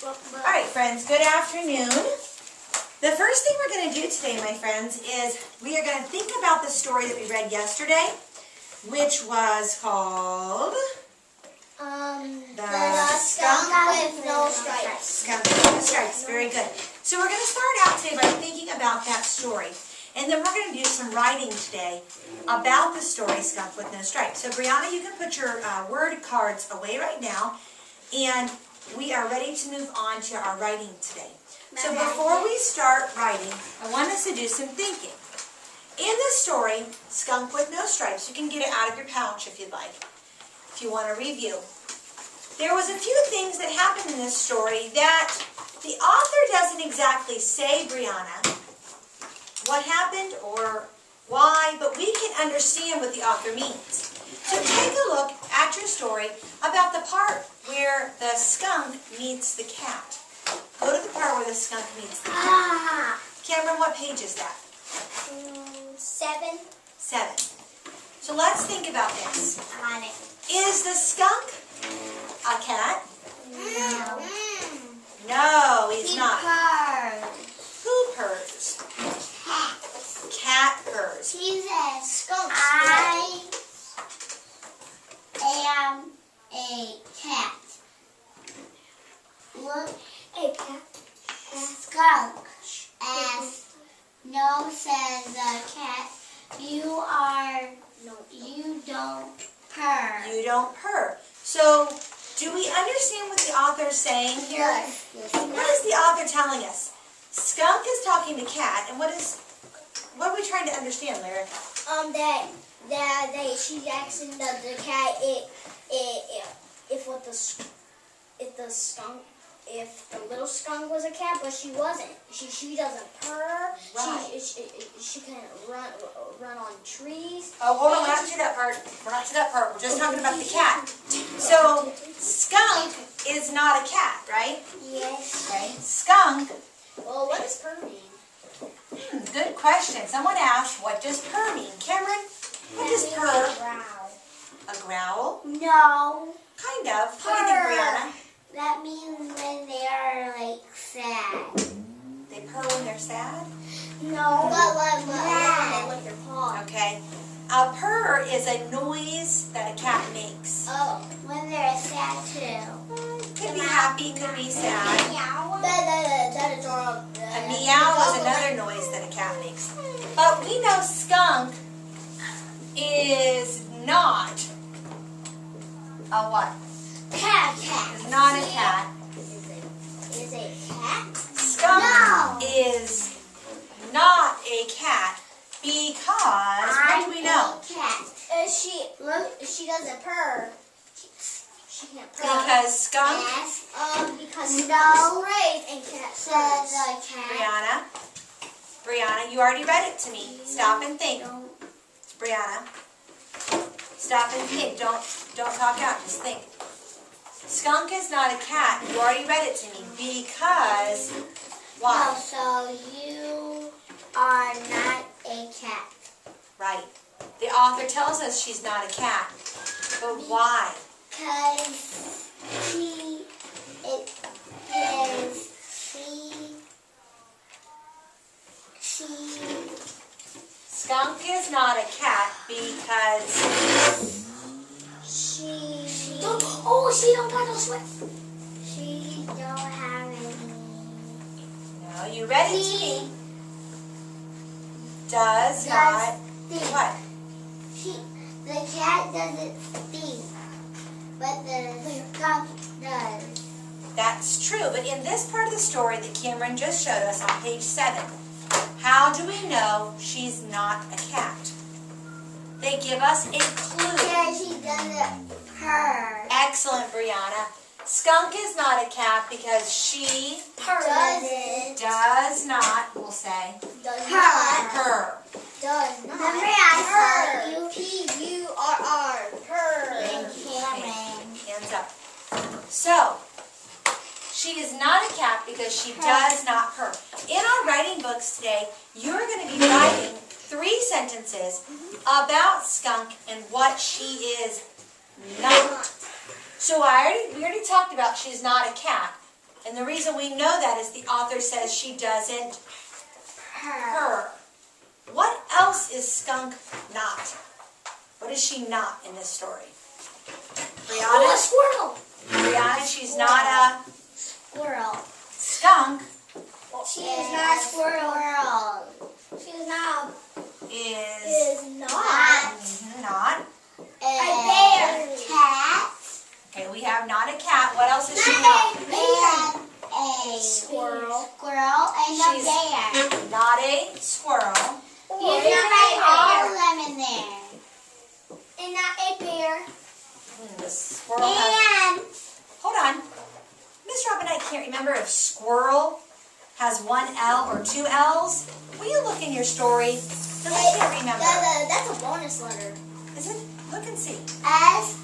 Alright friends, good afternoon. The first thing we're going to do today, my friends, is we are going to think about the story that we read yesterday, which was called The Skunk with No Stripes. Skunk with No Stripes. Very good. So we're going to start out today by thinking about that story. And then we're going to do some writing today about the story Skunk with No Stripes. So Brianna, you can put your word cards away right now. And we are ready to move on to our writing today. So before we start writing, I want us to do some thinking. In the story, Skunk with No Stripes, you can get it out of your pouch if you'd like, if you want to review. There was a few things that happened in this story that the author doesn't exactly say, Brianna, what happened or why, but we can understand what the author means. So take a look at your story about the part where the skunk meets the cat. Go to the part where the skunk meets the cat. Cameron, what page is that? 7. 7. So let's think about this. On it. Is the skunk a cat? No. No, he's not. Purrs. Who purrs? Cat purrs. He's a skunk. I am a cat. Look, a cat. A skunk. As no says the cat. You are. No. You don't purr. You don't purr. So, do we understand what the author is saying here? Yes. What is the author telling us? Skunk is talking to cat, and what are we trying to understand, Lyric? That she's asking the cat if the little skunk was a cat, but she wasn't. She doesn't purr. Right. She can run on trees. Oh, hold on, we're not to that part. We're not to that part. We're just talking about the cat. So, skunk is not a cat, right? Yes. Right. Skunk. Well, what does purr mean? Good question. Someone asked, what does purr mean? Cameron, what does purr? Growl. A growl? No. Kind of. What do you think, Brianna? That means when they are like sad. They purr when they're sad? No, but they lick their paw. Okay. A purr is a noise that a cat makes. Oh, when they're sad too. Could be happy, could be sad. Meow. That is all. A meow is another noise that a cat makes. But we know skunk is not a what? Cat. Is not a cat. Is a cat? Skunk is not a cat because, what do we know? Cat. She doesn't purr. She can't purr. Because skunk. Yes. Because no. Right. And cat says a cat. Brianna, you already read it to me. Stop and think. Brianna, stop and think. Don't talk out. Just think. Skunk is not a cat. You already read it to me. Because why? No, so you are not a cat. Right. The author tells us she's not a cat. But why? Because Skunk is not a cat because she don't got no sweat. She don't have any. No, you read it to me. Does not stink. What? The cat doesn't stink, but the skunk does. That's true, but in this part of the story that Cameron just showed us on page 7, how do we know she's not a cat? They give us a clue. Because she doesn't purr. Excellent, Brianna. Skunk is not a cat because she does not, we'll say, purr. Does not. Remember I saw you. P-U-R-R. Purr. Hands up. So, she is not a cat because she does not purr. In our writing books today, you're going to be writing 3 sentences about Skunk and what she is not. So we already talked about she's not a cat. And the reason we know that is the author says she doesn't purr. What else is skunk not? What is she not in this story? Brianna? A squirrel. Brianna, she's not a Squirrel. skunk. She is not a squirrel. She is not. Is not. not. A bear. Cat. Okay, we have not a cat. What else is she We not? have a squirrel. Squirrel and a She's bear. not a squirrel. You can write all of them in there. And not a bear. The squirrel has... And Hold on. Miss Robinette can't remember if squirrel has one L or two L's. Will you look in your story? Because I can't remember. that's a bonus letter. Is it? Look and see. S.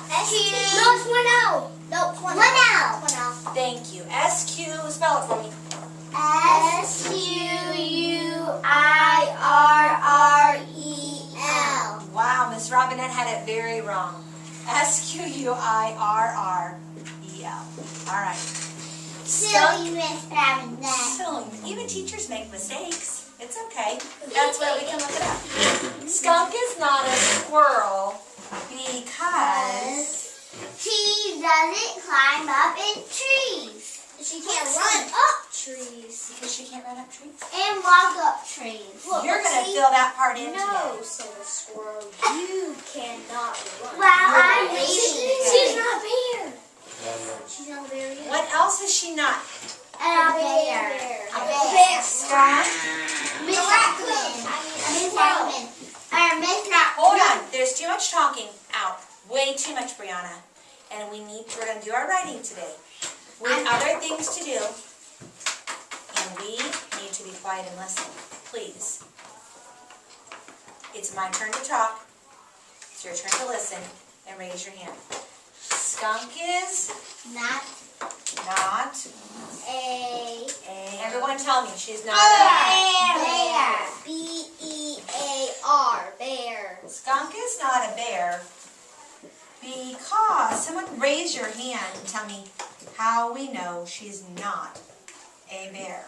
Q. No, it's one L. No, it's one L. One L. Thank you. S-Q, spell it for me. Squirrel. Wow, Miss Robinette had it very wrong. Squirrel. All right. Silly Miss Robinette. Silly. Even teachers make mistakes. It's okay. That's why we can look it up. Skunk is not a squirrel because She doesn't climb up in trees. She can't run up trees. because she can't run up trees. And walk up trees. You're going to fill that part in today. said the squirrel. You cannot run. Well, I'm She's not a bear. She's not a bear yet. What else is she not? A bear. A bear. Skunk. Miss Robin. Hold on. There's too much talking. Out. Way too much, Brianna. And we're going to do our writing today. We have other things to do. And we need to be quiet and listen. Please. It's my turn to talk. It's your turn to listen. And raise your hand. Skunk is Not not a everyone tell me she's not bear. B-E-A-R. Bear. Skunk is not a bear because someone raise your hand and tell me how we know she's not a bear.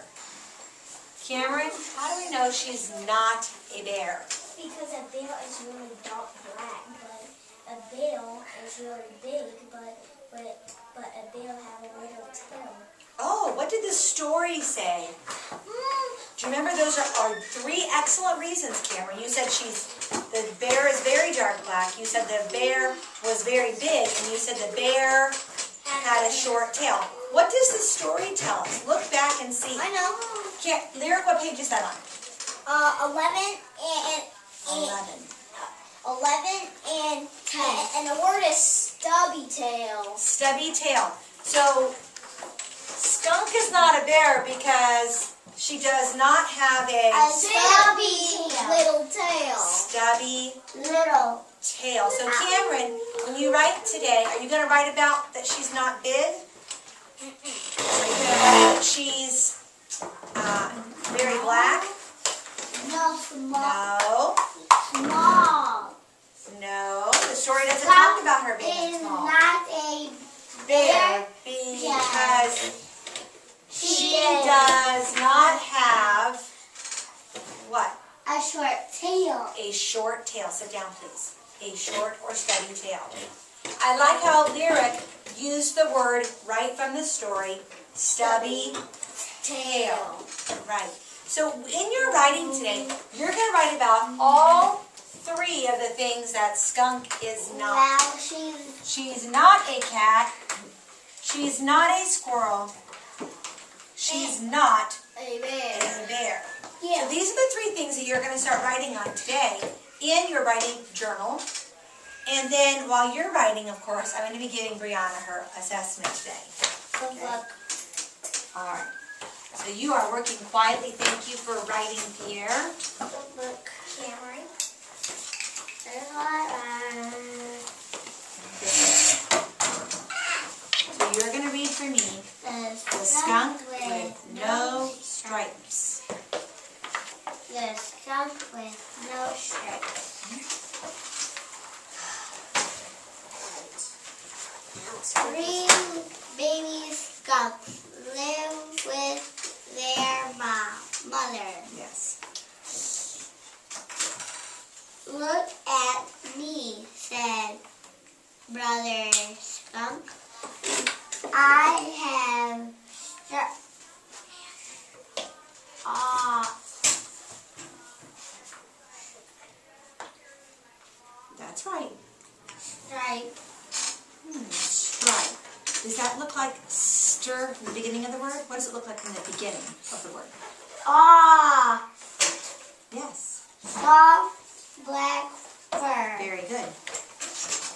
Cameron, how do we know she's not a bear? Because a bear is really dark black, but a bear is really big, but a bear has a little tail. Oh, what did the story say? Do you remember those are three excellent reasons, Cameron? You said the bear is very dark black. You said the bear was very big, and you said the bear had a short tail. What does the story tell us? Look back and see. I know. Lyric, what page is that on? 11 and 10. And the word is stubby tail. Stubby tail. So, skunk is not a bear because she does not have a stubby little tail. Stubby Little. tail. So Cameron, when you write today, are you going to write about that she's not big? Are you going to write that she's very black? No, small. No. Small. No. The story doesn't talk about her being Is small. not a Bear because she does not have what? a short tail. A short tail. Sit down, please. A short or stubby tail. I like how Lyric used the word right from the story, stubby tail. Right. So in your writing today, you're going to write about all three of the things that skunk is not. Well, She's not a cat. She's not a squirrel. She's not a bear. a bear. Yeah. So these are the three things that you're going to start writing on today in your writing journal. And then while you're writing, of course, I'm going to be giving Brianna her assessment today. Good luck. All right. So you are working quietly. Thank you for writing, Pierre. Good luck, Cameron. So you're going to read for me The Skunk with No Stripes. The skunk with no stripes. Green baby skunk. skunks live with their mother. Yes. Look at me, said Brother Skunk. I have That's right. stripe. Stripe. Does that look like stir in the beginning of the word? What does it look like in the beginning of the word? Yes. Soft black fur. Very good.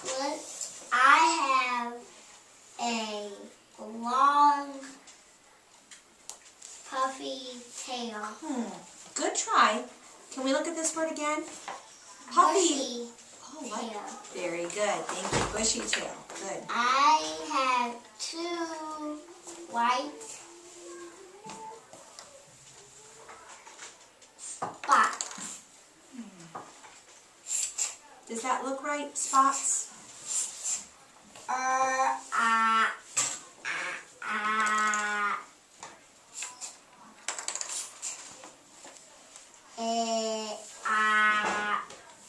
Look, I have a long puffy tail. Good try. Can we look at this word again? Puffy. Bushy Oh, what? tail. Very good. Thank you. Bushy tail. Good. I have 2 white spots. Does that look right? Spots?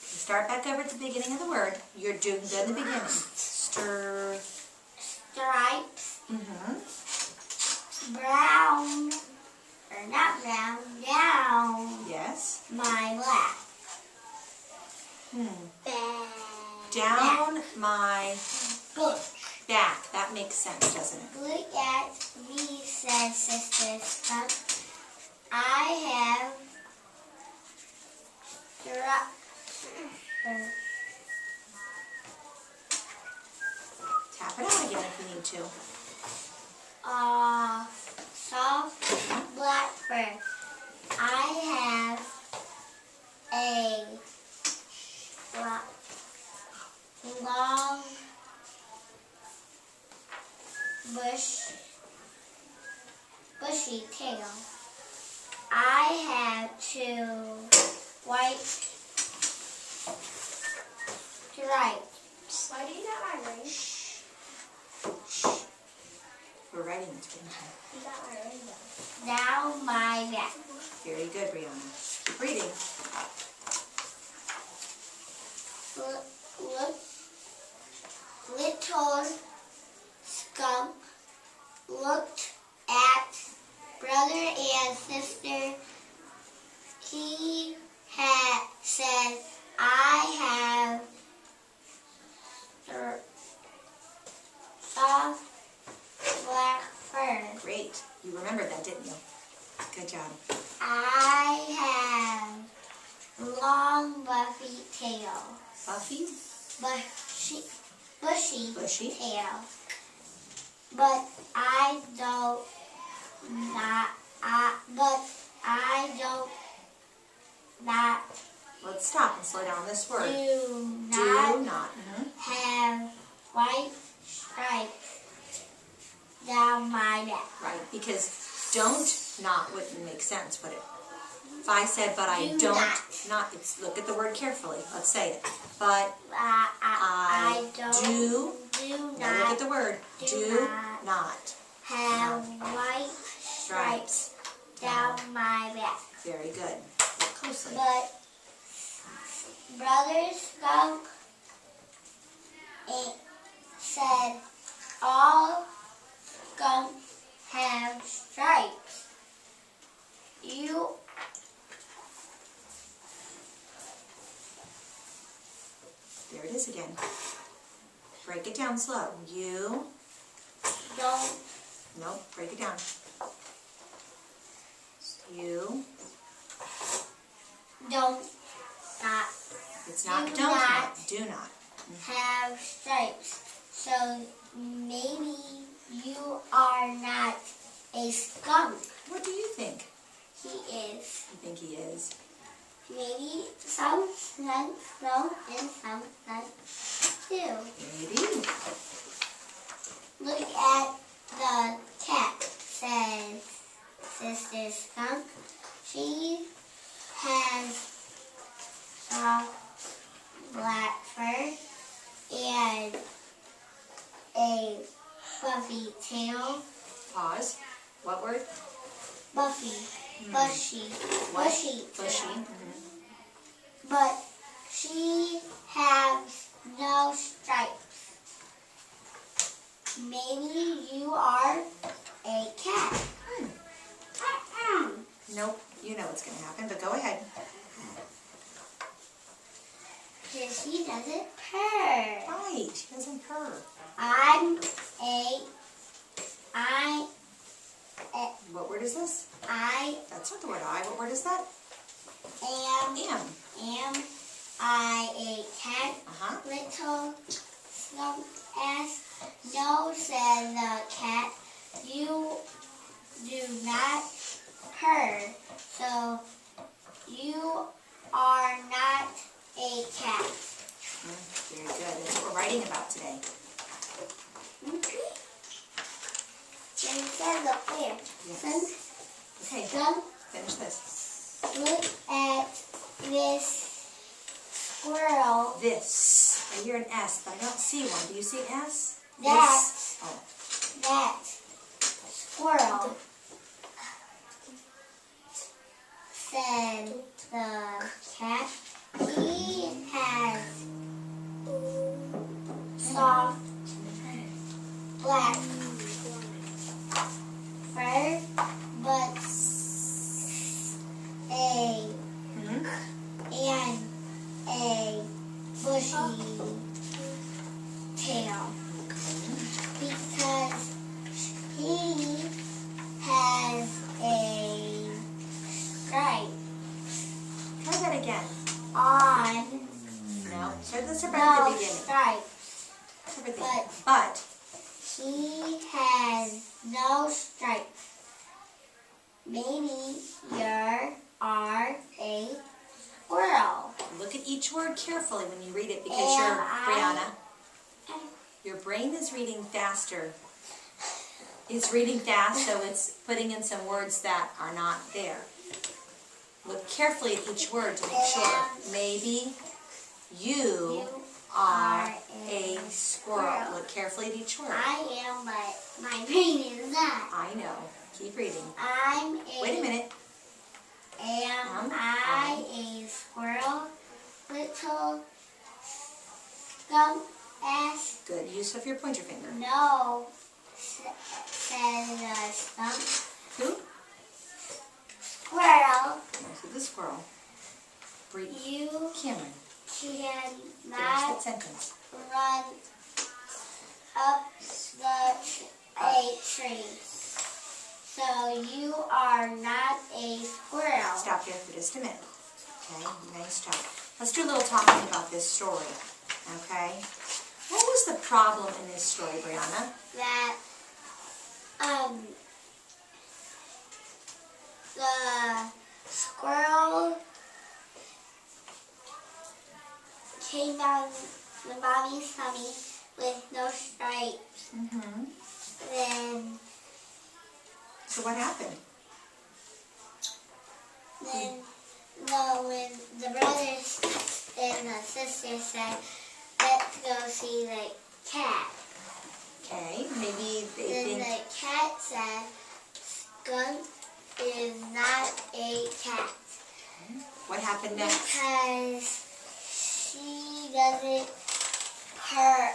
Start back over at the beginning of the word. You're doing good in the beginning. Stir. Stripes. Mm-hmm. Brown, or not brown, down Yes. my black. Down my Bush. back. That makes sense, doesn't it? Look at me, said Sister Skunk. I have Tap it out again if you need to. soft black fur. I have a long bushy tail. I have 2 white stripes. Why do you got my ring? We're writing it. You got my ring though. Down my back. Very good, Brianna. Keep reading. Little skunk looked at brother and sister. He had said, I have soft black fur. Great. You remembered that, didn't you? Good job. I have long buffy tail. Buffy? Bushy tail. But I don't Let's stop and slow down this word. do Do not not. have white stripes down my back. Right, because don't not wouldn't make sense, would it? If I said, but I Do don't not. it's, look at the word carefully. Let's say it. But I do do now look at not the word. Do not have white stripes down my back. Very good. Look closely. But Brother Skunk said all skunks have stripes. There it is again. Break it down slow. You. Don't. Nope, break it down. You. Don't not It's not Do don't not. not. Do not. have stripes. So maybe you are not a skunk. What do you think? He is. You think he is? Maybe some skunks don't and some skunks do. Maybe. Look at the cat, says Sister Skunk. She has soft black fur and a fluffy tail. Pause. What word? Bushy. Bushy. Bushy. Bushy. But she has no stripes. Maybe you are a cat. Nope. You know what's going to happen, but go ahead. Because she doesn't purr. Right. She doesn't purr. What word is this? That's not the word I. What word is that? Am I a cat? Uh-huh. Little slump asked. No, said the cat. You do not purr, so you are not a cat. Very good. That's what we're writing about today. Okay. And it says up there. Yes. Okay. Some Finish this. look at this squirrel. This. I hear an S, but I don't see one. Do you see an S? That. This. Oh. That squirrel, said the cat. He has soft black fur, but a bushy tail. Because he has a stripe Try that again. on. No. So let's start back at No the beginning. stripes. Everything. But But. he has no stripes. Maybe you are a squirrel. Look at each word carefully when you read it because Am Brianna, your brain is reading faster. It's reading fast, so it's putting in some words that are not there. Look carefully at each word to make sure. Maybe you are a squirrel. Look carefully at each word. I am, but my brain is not. I know. Keep reading. Wait a minute. Am I a squirrel? Little skunk asked. Good. Use of your pointer finger. No, said the skunk. Who? Squirrel. So the squirrel. Breathe. You Cameron. can Finish that not sentence. run up a tree. So you are not a squirrel. Stop there for just a minute. Okay, nice job. Let's do a little talking about this story. Okay? What was the problem in this story, Brianna? That the squirrel came down the mommy's tummy with no stripes. Mm-hmm. Then So what happened? when the brothers and the sisters said, let's go see the cat. Okay, maybe they Then think... the cat said, skunk is not a cat. What happened next? Because she doesn't purr.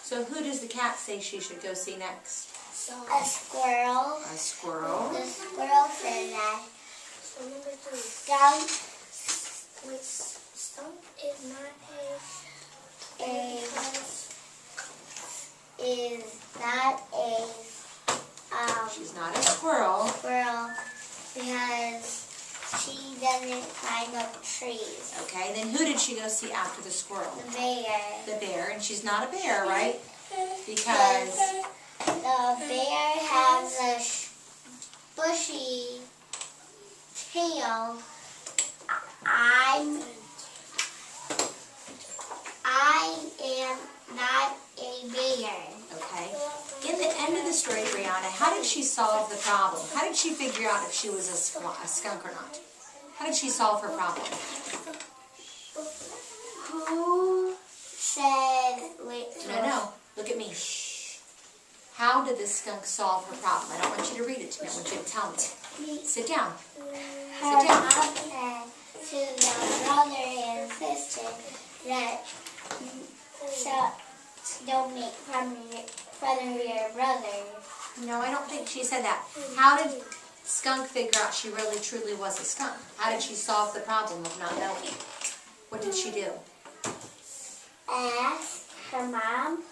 So who does the cat say she should go see next? A squirrel. A squirrel. The squirrel said that. So number 3. Skunk Skunk is not She's not a squirrel. squirrel because she doesn't climb up trees. Okay, then who did she go see after the squirrel? The bear. The bear, and she's not a bear, right? Because... The bear has a bushy tail. I am not a bear. Okay. In the end of the story, Brianna, how did she solve the problem? How did she figure out if she was a skunk or not? How did she solve her problem? Who said... Wait, No. Look at me. Shh. How how did the skunk solve her problem? I don't want you to read it to me. I want you to tell me. Sit down. Her mom said to the brother and sister that don't make fun of your brother. No, I don't think she said that. How did Skunk figure out she really truly was a skunk? How did she solve the problem of not knowing? What did she do? Ask her mom.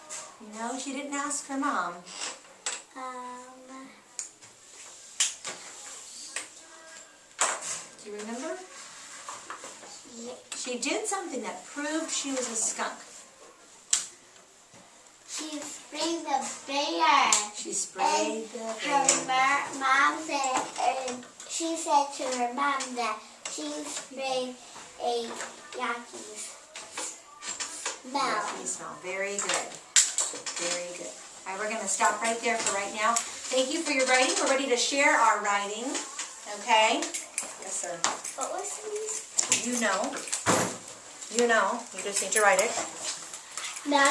No, she didn't ask her mom. Do you remember? Yeah. She did something that proved she was a skunk. She sprayed the bear. She sprayed the Her bear. mom said, she said to her mom that she sprayed a yucky smell. Yucky smell. Very good. Very good. All right, we're going to stop right there for right now. Thank you for your writing. We're ready to share our writing. Okay? Yes, sir. What was this? You know. You know. You just need to write it. Now